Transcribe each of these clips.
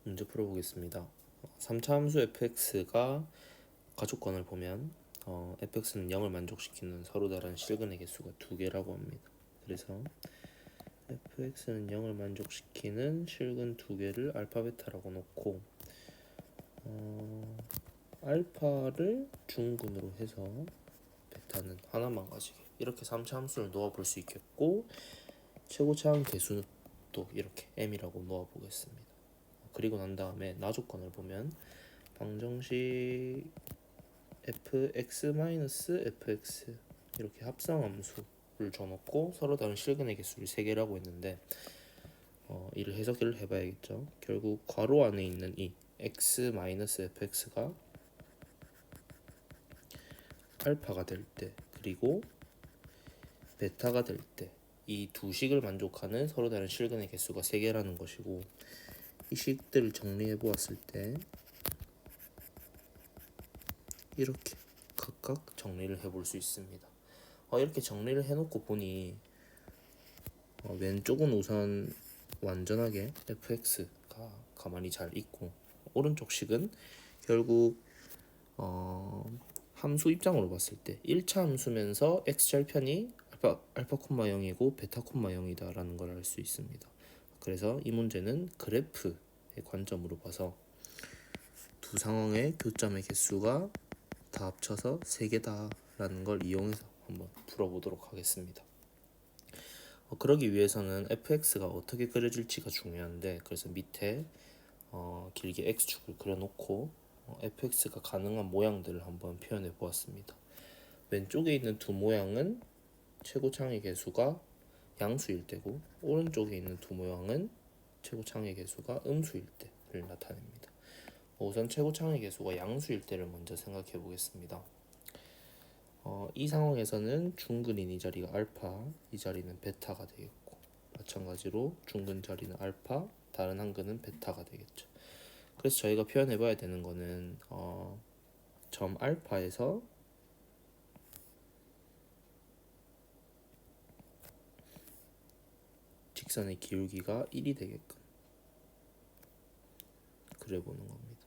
문제 풀어보겠습니다. 3차 함수 fx가 가족권을 보면 fx는 0을 만족시키는 서로 다른 실근의 개수가 두 개라고 합니다. 그래서 fx는 0을 만족시키는 실근 두 개를 알파 베타라고 놓고 알파를 중근으로 해서 베타는 하나만 가지게 이렇게 3차 함수를 놓아볼 수 있겠고 최고차항 개수는 또 이렇게 m이라고 놓아보겠습니다. 그리고 난 다음에 나조건을 보면 방정식 fx-fx 이렇게 합성함수를 줘놓고 서로 다른 실근의 개수를 3개라고 했는데 이를 해석을 해봐야겠죠. 결국 괄호 안에 있는 이 x-fx가 알파가 될 때 그리고 베타가 될 때 이 두 식을 만족하는 서로 다른 실근의 개수가 3개라는 것이고 이 식들을 정리해 보았을 때 이렇게 각각 정리를 해볼 수 있습니다. 이렇게 정리를 해놓고 보니 왼쪽은 우선 완전하게 fx가 가만히 잘 있고 오른쪽 식은 결국 함수 입장으로 봤을 때 1차 함수면서 x절편이 알파 0이고 베타 0이다 라는 걸 알 수 있습니다. 그래서 이 문제는 그래프의 관점으로 봐서 두 상황의 교점의 개수가 다 합쳐서 3개다 라는 걸 이용해서 한번 풀어보도록 하겠습니다. 그러기 위해서는 fx가 어떻게 그려질지가 중요한데 그래서 밑에 길게 x축을 그려놓고 fx가 가능한 모양들을 한번 표현해 보았습니다. 왼쪽에 있는 두 모양은 최고차항의 개수가 양수일 때고 오른쪽에 있는 두 모양은 최고차항의 개수가 음수일 때를 나타냅니다. 우선 최고차항의 개수가 양수일 때를 먼저 생각해 보겠습니다. 이 상황에서는 중근인 이 자리가 알파, 이 자리는 베타가 되겠고 마찬가지로 중근 자리는 알파, 다른 한 근은 베타가 되겠죠. 그래서 저희가 표현해 봐야 되는 거는 점 알파에서 직선의 기울기가 1이 되게끔 그려보는 겁니다.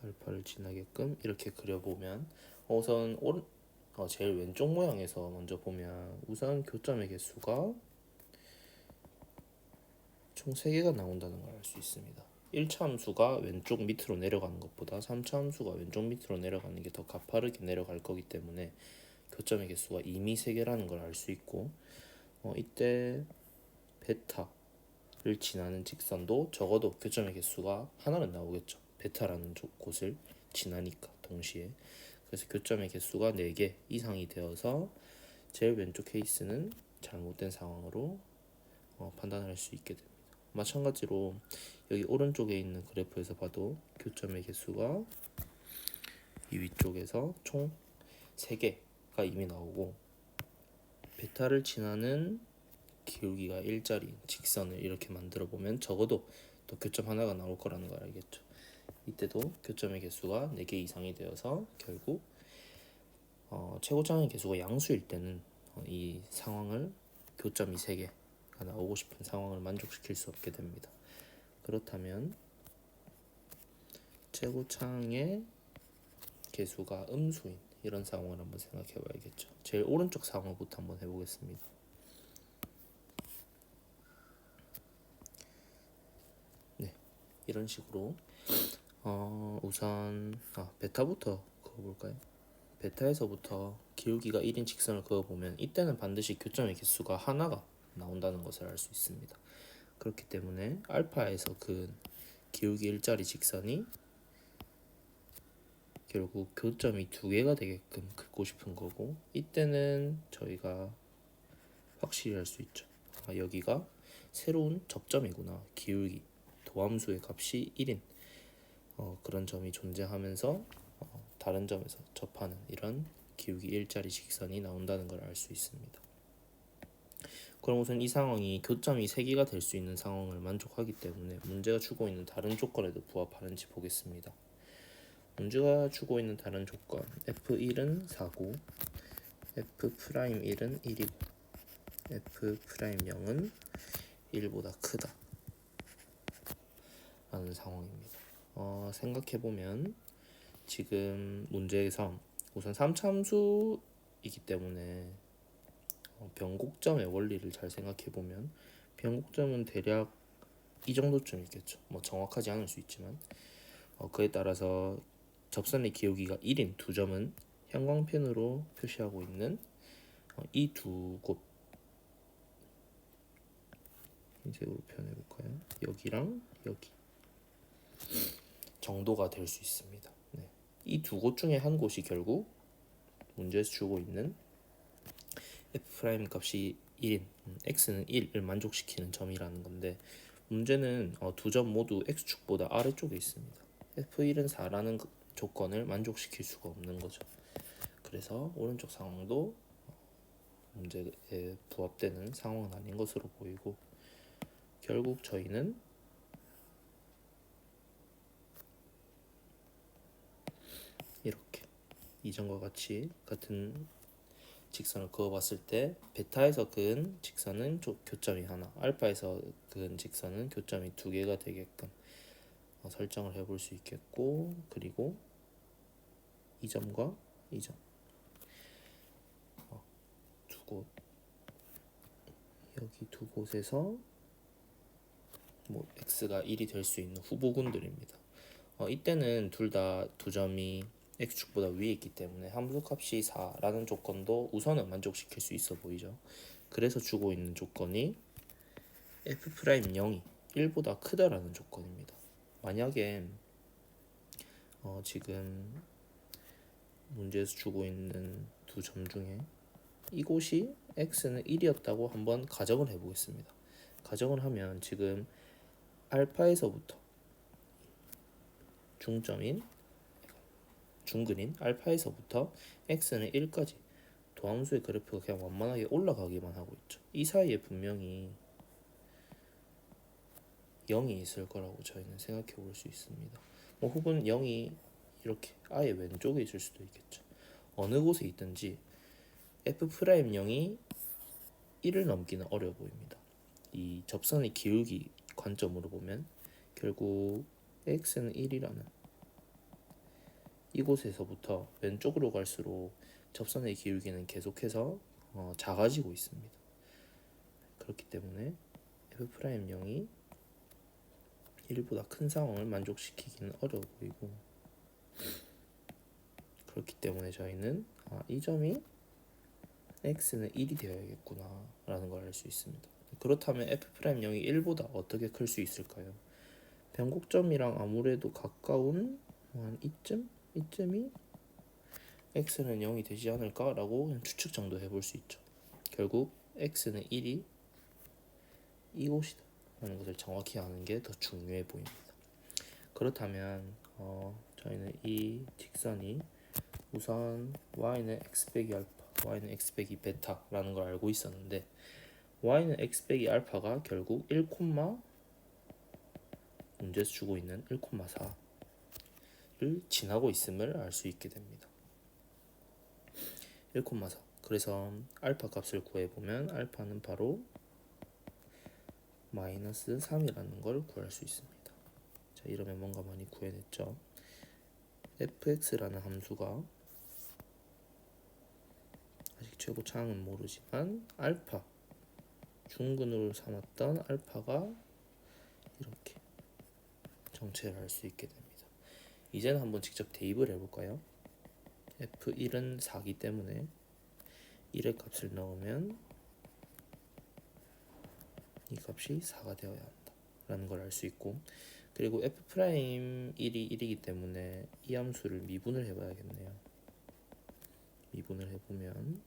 알파를 지나게끔 이렇게 그려보면 우선 제일 왼쪽 모양에서 먼저 보면 우선 교점의 개수가 총 3개가 나온다는 걸 알 수 있습니다. 1차 함수가 왼쪽 밑으로 내려가는 것보다 3차 함수가 왼쪽 밑으로 내려가는 게 더 가파르게 내려갈 거기 때문에 교점의 개수가 이미 3개라는 걸 알 수 있고 이때 베타를 지나는 직선도 적어도 교점의 개수가 하나는 나오겠죠. 베타라는 곳을 지나니까 동시에. 그래서 교점의 개수가 4개 이상이 되어서 제일 왼쪽 케이스는 잘못된 상황으로 판단할 수 있게 됩니다. 마찬가지로 여기 오른쪽에 있는 그래프에서 봐도 교점의 개수가 이 위쪽에서 총 3개가 이미 나오고 베타를 지나는 기울기가 1짜리 직선을 이렇게 만들어 보면 적어도 또 교점 하나가 나올 거라는 걸 알겠죠. 이때도 교점의 개수가 4개 이상이 되어서 결국 최고점의 개수가 양수일 때는 이 상황을 교점이 3개가 나오고 싶은 상황을 만족시킬 수 없게 됩니다. 그렇다면 최고차항의 개수가 음수인 이런 상황을 한번 생각해 봐야겠죠. 제일 오른쪽 상황부터 한번 해보겠습니다. 네, 이런 식으로 우선 베타부터 그어볼까요? 베타에서부터 기울기가 1인 직선을 그어보면 이때는 반드시 교점의 개수가 하나가 나온다는 것을 알 수 있습니다. 그렇기 때문에 알파에서 그 기울기 1짜리 직선이 결국 교점이 2개가 되게끔 긋고 싶은 거고 이때는 저희가 확실히 알 수 있죠. 여기가 새로운 접점이구나. 기울기, 도함수의 값이 1인 그런 점이 존재하면서 다른 점에서 접하는 이런 기울기 1짜리 직선이 나온다는 걸 알 수 있습니다. 그럼 우선 이 상황이 교점이 3개가 될 수 있는 상황을 만족하기 때문에 문제가 주고 있는 다른 조건에도 부합하는지 보겠습니다. 문제가 주고 있는 다른 조건 F1은 4고 F'1은 1이고 F'0은 1보다 크다 라는 상황입니다. 생각해보면 지금 문제에서 우선 3차함수이기 때문에 변곡점의 원리를 잘 생각해보면 변곡점은 대략 이 정도쯤 있겠죠. 뭐 정확하지 않을 수 있지만 그에 따라서 접선의 기울기가 1인 두 점은 형광펜으로 표시하고 있는 이 두 곳, 흰색으로 표현해볼까요? 여기랑 여기 정도가 될 수 있습니다. 네. 이 두 곳 중에 한 곳이 결국 문제에서 주고 있는 f' 값이 1인 x는 1을 만족시키는 점이라는 건데, 문제는 두 점 모두 x축보다 아래쪽에 있습니다. f1은 4라는 조건을 만족시킬 수가 없는 거죠. 그래서 오른쪽 상황도 문제에 부합되는 상황은 아닌 것으로 보이고, 결국 저희는 이렇게 이전과 같은 직선을 그어봤을 때 베타에서 그은 직선은 교점이 하나, 알파에서 그은 직선은 교점이 두 개가 되게끔 설정을 해볼 수 있겠고, 그리고 이 점과 이 점 두 곳, 여기 두 곳에서 뭐 x가 1이 될 수 있는 후보군들입니다. 이때는 둘 다 두 점이 x축보다 위에 있기 때문에 함수값이 4라는 조건도 우선은 만족시킬 수 있어 보이죠. 그래서 주고 있는 조건이 f'0이 1보다 크다라는 조건입니다. 만약에 지금 문제에서 주고 있는 두 점 중에 이곳이 x는 1이었다고 한번 가정을 해보겠습니다. 가정을 하면 지금 알파에서부터 중근인 알파에서부터 x는 1까지 도함수의 그래프가 그냥 완만하게 올라가기만 하고 있죠. 이 사이에 분명히 0이 있을 거라고 저희는 생각해 볼 수 있습니다. 혹은 0이 이렇게 아예 왼쪽에 있을 수도 있겠죠. 어느 곳에 있든지 f'0이 1을 넘기는 어려워 보입니다. 이 접선의 기울기 관점으로 보면 결국 x는 1이라는 이곳에서부터 왼쪽으로 갈수록 접선의 기울기는 계속해서 작아지고 있습니다. 그렇기 때문에 f'0이 1보다 큰 상황을 만족시키기는 어려워 보이고, 그렇기 때문에 저희는 이 점이 x는 1이 되어야겠구나 라는 걸 알 수 있습니다. 그렇다면 f'0이 1보다 어떻게 클 수 있을까요? 변곡점이랑 아무래도 가까운 한 이쯤이 x는 0이 되지 않을까 라고 추측 정도 해볼 수 있죠. 결국 x는 1이 이곳이다 라는 것을 정확히 아는 게 더 중요해 보입니다. 그렇다면 저희는 이 직선이 우선 y는 x 빼기 알파, y는 x 빼기 베타라는 걸 알고 있었는데, y는 x 빼기 알파가 결국 1, 문제에서 주고 있는 1,4를 지나고 있음을 알 수 있게 됩니다. 1,4. 그래서 알파 값을 구해보면 알파는 바로 마이너스 3이라는 걸 구할 수 있습니다. 자, 이러면 뭔가 많이 구해냈죠. fx라는 함수가 아직 최고차항은 모르지만 알파, 중근으로 삼았던 알파가 이렇게 정체를 할 수 있게 됩니다. 이제는 한번 직접 대입을 해볼까요? f1은 4기 때문에 1의 값을 넣으면 이 값이 4가 되어야 한다 라는 걸 알 수 있고, 그리고 f'1이 1이기 때문에 이 함수를 미분을 해봐야겠네요. 미분을 해보면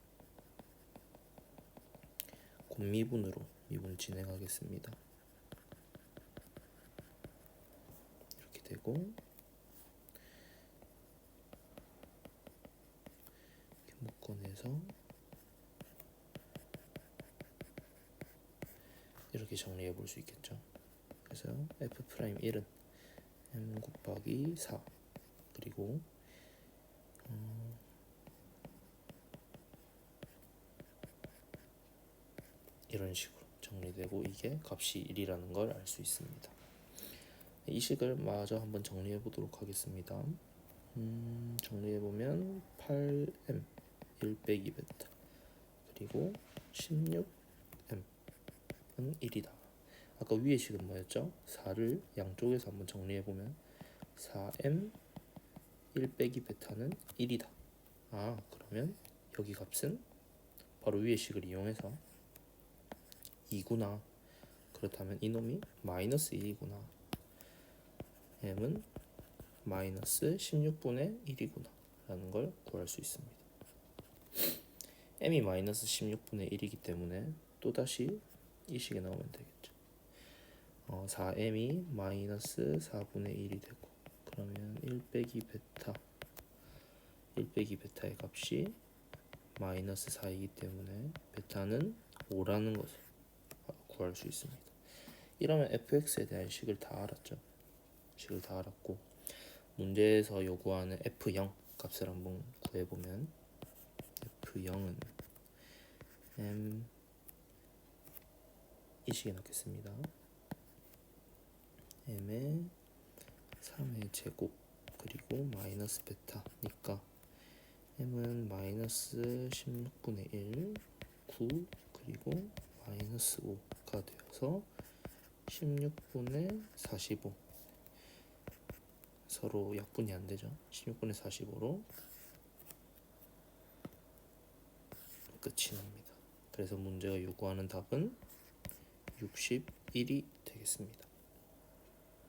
곱미분으로 미분을 진행하겠습니다. 이렇게 되고, 이렇게 묶어내서 이렇게 정리해 볼 수 있겠죠. 그래서 f'1은 m 곱하기 4 그리고 이런 식으로 정리되고 이게 값이 1이라는 걸 알 수 있습니다. 이 식을 마저 한번 정리해 보도록 하겠습니다. 정리해보면 8m 1 빼기 베타 그리고 16m은 1이다. 아까 위의 식은 뭐였죠? 4를 양쪽에서 한번 정리해보면 4m 1 빼기 베타는 1이다. 그러면 여기 값은 바로 위의 식을 이용해서 2구나. 그렇다면 이놈이 마이너스 1이구나. m은 마이너스 16분의 1이구나 라는 걸 구할 수 있습니다. m이 마이너스 16분의 1이기 때문에 또다시 이 식에 나오면 되겠죠. 4m이 마이너스 4분의 1이 되고 그러면 1 빼기 베타의 값이 마이너스 4이기 때문에 베타는 5라는 것을 구할 수 있습니다. 이러면 fx에 대한 식을 다 알았죠. 식을 다 알았고 문제에서 요구하는 f0 값을 한번 구해보면 f0은 m 이 식에 넣겠습니다. m의 3의 제곱 그리고 마이너스 베타니까 m은 마이너스 16분의 1, 9 그리고 마이너스 5가 되어서 16분의 45 서로 약분이 안 되죠. 16분의 45로 끝이 납니다. 그래서 문제가 요구하는 답은 61이 되겠습니다.